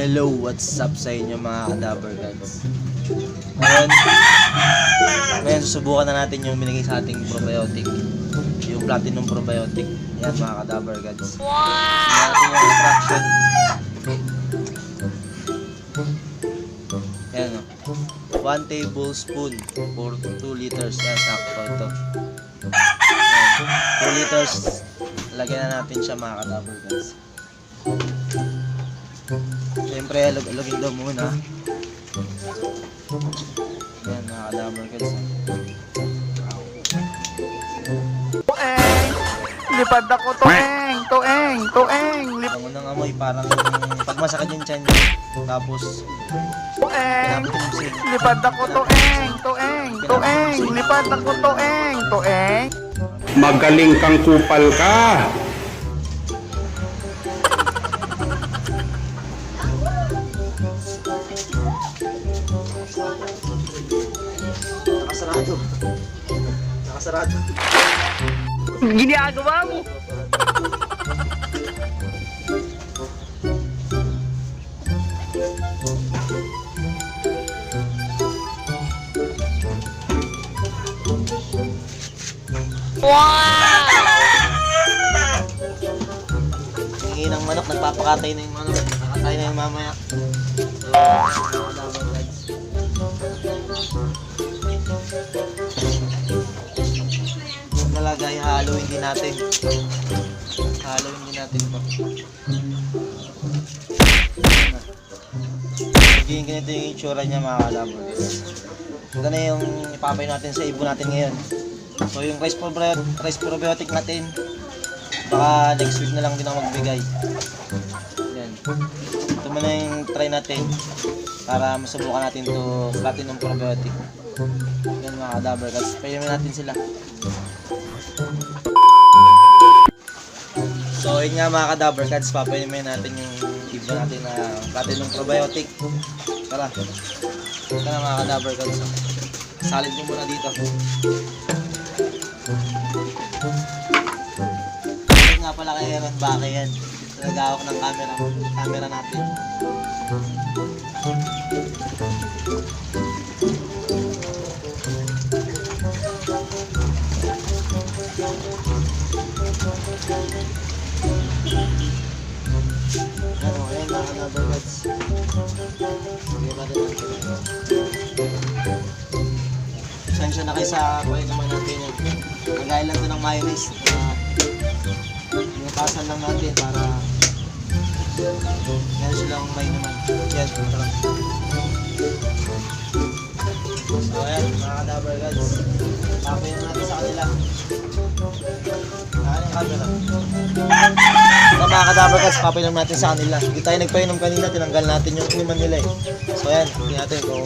Hello, what's up sa inyo mga Kadaver Gods? Ngayon susubukan na natin yung binigay sa ating probiotic, yung Platinum Probiotic. Yan mga Kadaver Gods. Wow! Natin yung instruction. Yan o. 1 tablespoon for 2 liters. Yan, sakto ito. Yan. 2 liters. Lagyan na natin siya mga Kadaver Gods. Siyempre, lagyan daw muna. Yan mga Kadaver Gods. Tueng! Lipad ako, tueng! Tueng! Tueng! Ang unang amoy parang pag masakit yung tiyan niya. Tapos, Tueng! Lipad ako, tueng! Tueng! Tueng! Lipad ako, tueng! Tueng! Magaling kang kupal ka. nakasarado. Nakasarado. Ginagawa mo! Hingi ng manok, nagpapakatay na yung manok. Nakakatay na yung mamaya. So, Kadaver Gods. Nalagay, haluin din natin. Haluin din natin ito. Magiging ganito yung itsura niya mga Kadaver Gods. Ito na yung ipapay natin sa ibon natin ngayon. So yung rice probiotic natin, baka next week na lang din ako magbigay. Yan. Ito muna yung try natin para masubukan natin to Platinum Probiotic. Yan mga Kadaver Gods, painumin natin sila. So yun nga mga Kadaver Gods, papainumin natin yung ibon natin na Platinum Probiotic. Tara. Ito na mga Kadaver Gods. Salid mo muna dito. Ito nga pala kay Aaron Bake yan. Nagawak ng camera natin. Ano, ayan mga Kadaver Gods. Sige pa din natin. Sensya na kayo sa kuya naman natin yan. Nagaya lang ito ng mayonnaise. Inutasan lang natin para meron silang may naman. Yan, tara. So ayan, mga Kadaver Gods. Papayin natin sa kanila. Saan yung camera? Ito mga Kadaver Gods, papayin natin sa kanila. Hindi tayo nagpainom kanina, tinanggal natin yung inuman nila eh. So ayan, tingnan natin kung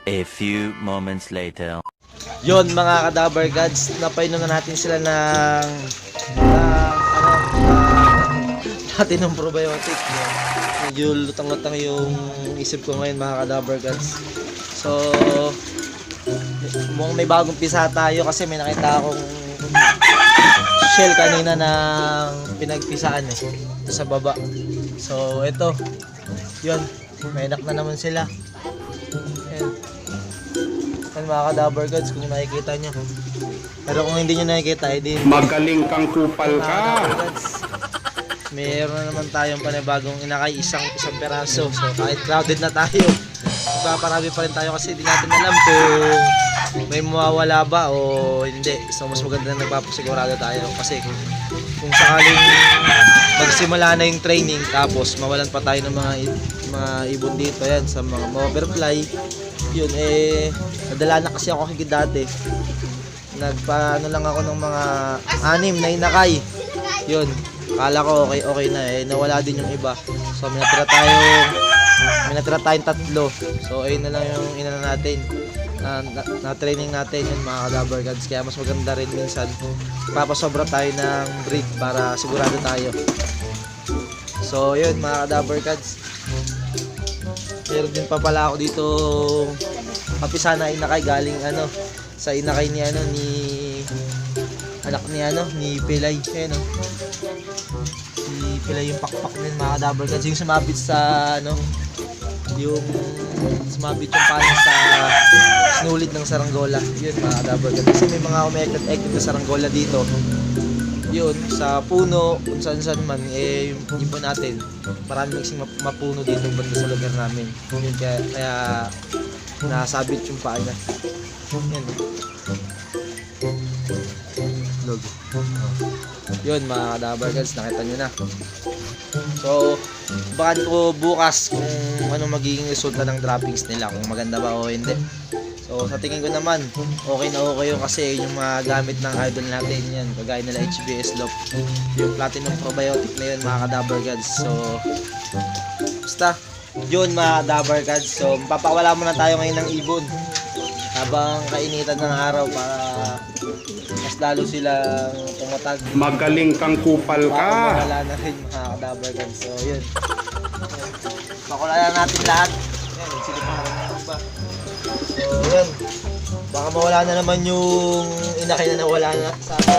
A few moments later. yon mga Kadaver Gods, napainom na natin sila ng Platinum Probiotic. Medyo lutang-lutang yung isip ko ngayon mga Kadaver Gods. So mukhang may bagong pisa tayo kasi may nakita akong shell kanina ng pinagpisaan sa baba. So ito, yun, may anak na naman sila. Ayan. Yan mga ka-Dabber Gods, kung nakikita nyo. Pero kung hindi nyo nakikita, edi Magaling kang kupal ka. meron na naman tayong panibagong inakay, isang peraso. So kahit crowded na tayo, magpaparami pa rin tayo kasi hindi natin alam kung may mawawala ba o hindi. So mas maganda na nagpapasigurado tayo kasi kung sakaling magsimula na yung training tapos mawalan pa tayo ng mga ibon dito yan sa mga overfly, yun nadala na kasi ako higit dati. Nagpaano lang ako ng mga 6 na inakay. Yun, akala ko okay na nawala din yung iba. So may natira tayong 3. So ayun na lang yung inana natin. Na training natin yun mga ka-Dabber Gods. Kaya mas maganda rin minsan papasobra tayo ng breed para sigurado tayo. So yun mga ka-Dabber Gods. Meron din pa pala ako dito kapisa na inakay galing sa inakay ni anak ni Pilay. Ayun si Pilay yung pakpak din mga ka-Dabber Gods. Yung sumabit sa yung sumabit yung paano sa sinulid ng saranggola. Yun mga ka-Dabber Gods. Kasi may mga umekot-ekot na saranggola dito. Yun, sa puno, kung saan man, yung ibon natin. Marami magsing mapuno dito banda sa lugar namin. Yun, kaya nasabit yung paa niya. Yan. Logo. Yun mga ka-Dabber Gods, nakita nyo na. So, bakan ko bukas kung ano magiging resulta ng droppings nila, kung maganda ba o hindi. So sa tingin ko naman, okay na okay yun kasi yung mga gamit ng idol natin yan, kagaya nila HBS Loop, yung Platinum Probiotic na yun mga ka-Dabber Gods. So basta yun mga ka-Dabber Gods. So mapapawala muna tayo ngayon ng ibon habang kainitan ng araw para mas lalo silang tumatag. Magaling kang kupal ka. Wala na rin mga ka-Dabber Gods. So yun, pakulala natin lahat. Yan, siliparan na ba? So yun, baka mawala na naman yung inakay na nawala na sa akin.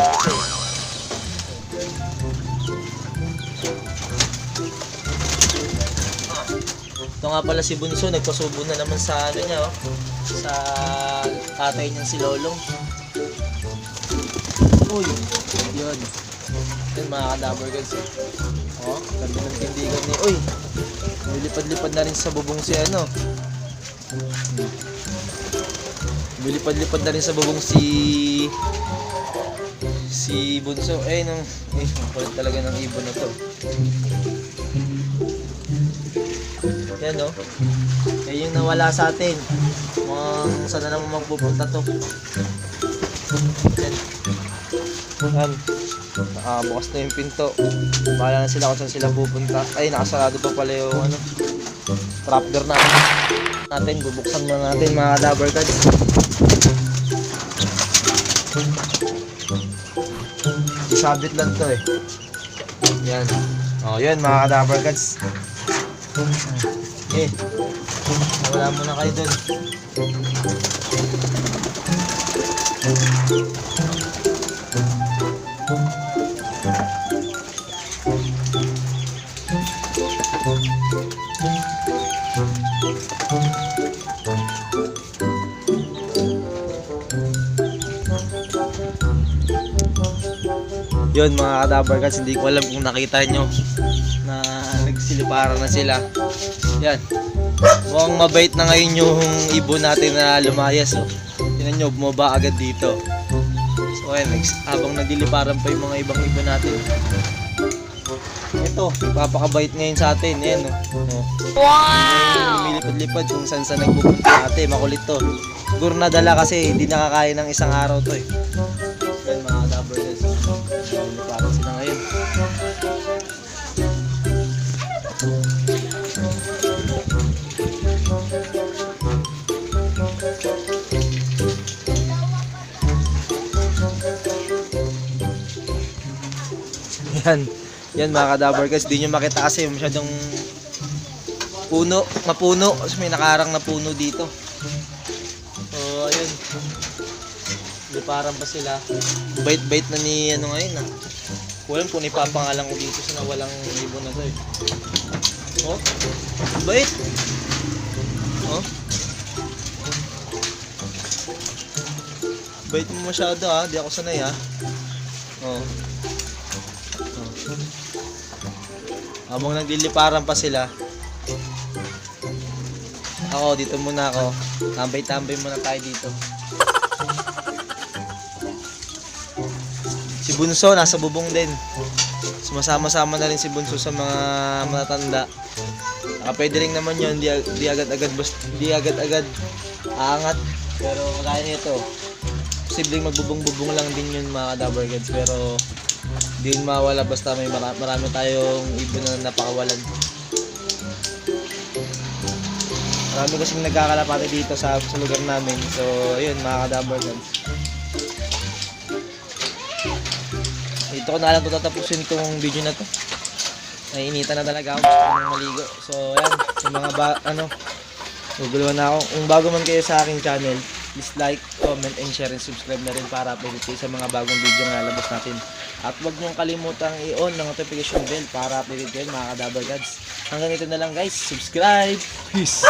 Ito nga pala si Bunso, nagpasubo na naman sa niya sa tatay niyang si Lolong. Uy, yun. Yun mga ka-Dabber Gods. Ganda ng tindigan ni. Uy, lilipad-lipad na rin sa bubong Lilipad-lipad na rin sa bubong si Bunso. Ang kulit talaga ng ibon na to. Yan yung nawala sa atin. Mukhang saan na naman magpupunta to. Yan. Bukas na yung pinto. Bahala na sila kung saan sila pupunta. Ay, nakasarado pa pala yung trapdoor natin. Bubuksan muna natin mga ka-Dabber Gods. Isabit lang to Yan. Yan mga ka-Dabber Gods. Nawala muna kayo dun. Yun mga ka-Dabber Gods, hindi ko alam kung nakita nyo na nagsiliparan na sila. Yan, mukhang mabait na ngayon yung ibon natin na lumayas. Tingnan nyo, bumaba agad dito. So ayan, habang nagliliparan pa yung mga ibang ibon natin, ito, papakabait ngayon sa atin. Ayan wow! Lumilipad-lipad kung saan nagpupunta natin. Makulit to. Siguro nadala kasi hindi nakakaya ng isang araw to Yan mga ka-Dabber Gods, parang sila ngayon. Yan mga ka-Dabber Gods, di nyo makita kasi masyadong mapuno kasi may nakaharang na puno dito. So ayun, liparan pa sila. Bait-bait na ni ngayon Walang kung ipapangalan ko dito sa nawalang ibon na to bait. Bait mo masyado ha, di ako sanay ha. Oh. Habang nagliliparan pa sila. Ako, dito muna ako. Tambay-tambay muna tayo dito. Si Bunso, nasa bubong din. Sumasama-sama na rin si Bunso sa mga matatanda. Pwede rin naman yun, di agad-agad aangat. Pero kaya nito, posibleng magbubong-bubong lang din yun mga Dabber Gods. Pero di yun mawala basta may marami tayong ibon na napakawalan. Marami kasing nagkakalapati dito sa lugar namin. So, ayun mga Dabber Gods. Dito ko na lang tatapusin itong video na to. Naiinitan na talaga ako. Gusto ko nang maligo. So, ayan. Sa mga guguluhan na ako. Kung bago man kayo sa aking channel, please like, comment, and share, and subscribe na rin para update kayo sa mga bagong video na lalabas natin. At huwag niyong kalimutang i-on ng notification bell para update kayo mga Dabber Gods. Hanggang ito na lang guys. Subscribe! Peace!